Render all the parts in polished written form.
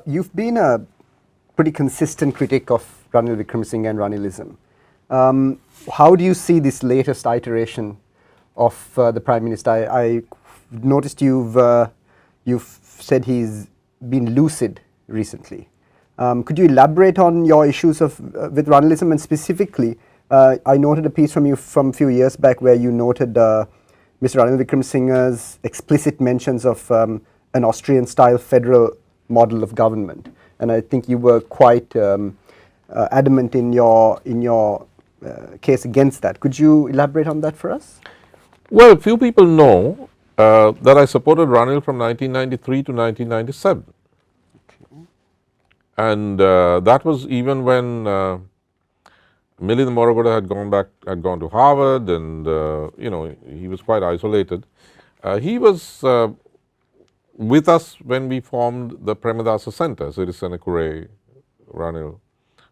You've been a pretty consistent critic of Ranil Wickramasinghe and Ranilism. How do you see this latest iteration of the Prime Minister? I noticed you've said he's been lucid recently. Could you elaborate on your issues with Ranilism, and specifically, I noted a piece from you from a few years back where you noted Mr. Ranil Wickramasinghe's explicit mentions of an Austrian-style federal model of government, and I think you were quite adamant in your case against that. Could you elaborate on that for us? Well, few people know that I supported Ranil from 1993 to 1997. Okay. And that was even when Milind Moraghoda had gone to Harvard, and he was quite isolated. He was with us when we formed the Premadasa Center. Sirisena Kure, Ranil,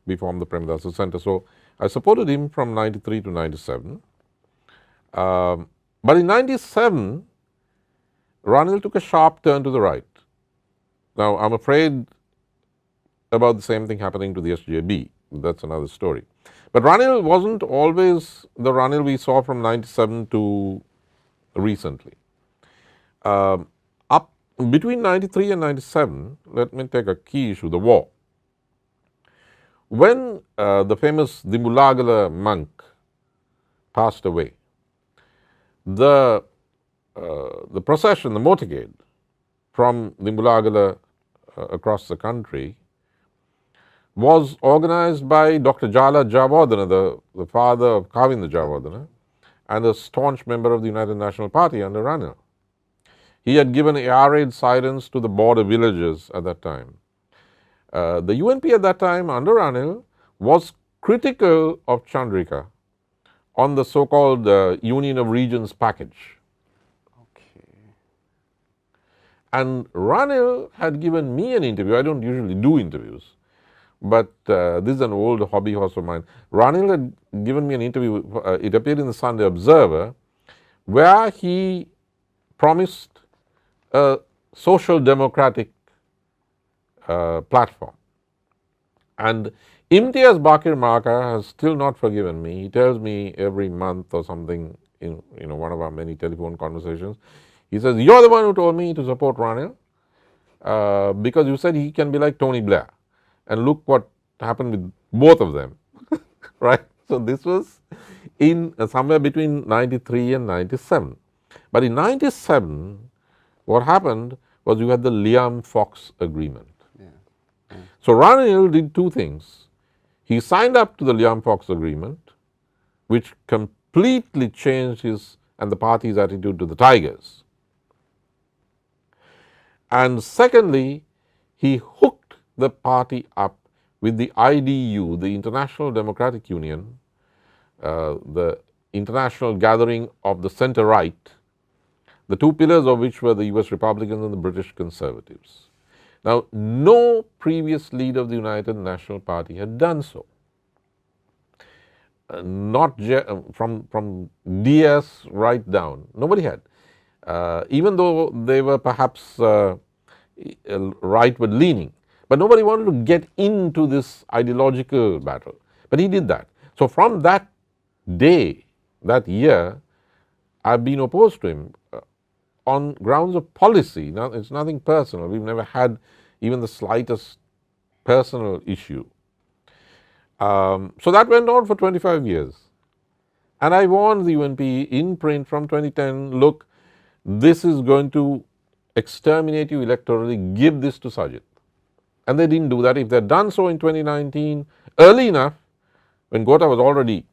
we formed the Premadasa Center. So I supported him from 93 to 97. But in 97, Ranil took a sharp turn to the right. Now, I'm afraid about the same thing happening to the SJB. That's another story. But Ranil wasn't always the Ranil we saw from 97 to recently. Up between 93 and 97, let me take a key issue, the war. When the famous Dimbulagala monk passed away, the procession, the motorcade from Dimbulagala across the country was organized by Dr. Jala Jayawardena, the father of Kavinda Jayawardena, and a staunch member of the United National Party under Ranil. He had given air raid sirens to the border villages at that time. The UNP at that time under Ranil was critical of Chandrika on the so-called Union of Regions package. Okay. And Ranil had given me an interview. I don't usually do interviews, but this is an old hobby horse of mine. Ranil had given me an interview, it appeared in the Sunday Observer, where he promised a social democratic platform. And Imtiaz Bakir Maka has still not forgiven me. He tells me every month or something in one of our many telephone conversations, he says, "You're the one who told me to support Ranil because you said he can be like Tony Blair. And look what happened with both of them." Right? So this was in somewhere between 93 and 97. But in 97, what happened was you had the Liam Fox agreement. So Ranil did two things. He signed up to the Liam Fox agreement, which completely changed his and the party's attitude to the Tigers. And secondly, he hooked the party up with the IDU, the International Democratic Union, the international gathering of the centre-right, the two pillars of which were the US Republicans and the British Conservatives. Now, no previous leader of the United National Party had done so. Not from DS right down, nobody had. Even though they were perhaps rightward leaning, but nobody wanted to get into this ideological battle. But he did that. So from that day, that year, I've been opposed to him on grounds of policy. Now, it's nothing personal. We've never had even the slightest personal issue. So that went on for 25 years. And I warned the UNP in print from 2010, look, this is going to exterminate you electorally, give this to Sajid. And they didn't do that. If they'd done so in 2019, early enough, when Gota was already,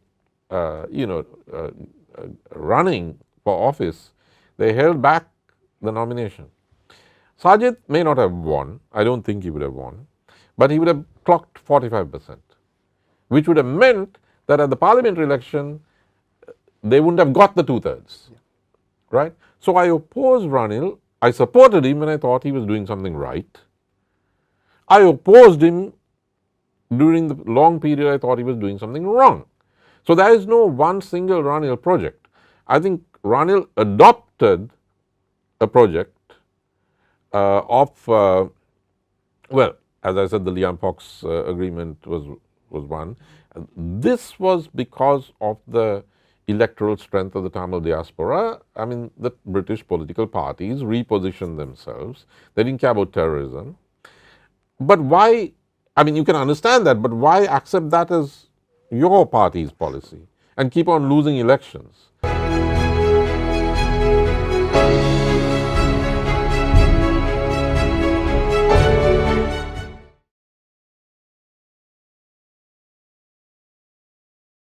running for office, they held back the nomination. Sajid may not have won, I don't think he would have won, but he would have clocked 45%, which would have meant that at the parliamentary election, they wouldn't have got the two-thirds, right? So I opposed Ranil, I supported him when I thought he was doing something right. I opposed him during the long period I thought he was doing something wrong. So there is no one single Ranil project. I think Ranil adopted a project of Well, as I said, the Liam-Fox agreement was one. This was because of the electoral strength of the Tamil diaspora. I mean, the British political parties repositioned themselves. They didn't care about terrorism. But why, I mean, you can understand that, but why accept that as your party's policy and keep on losing elections?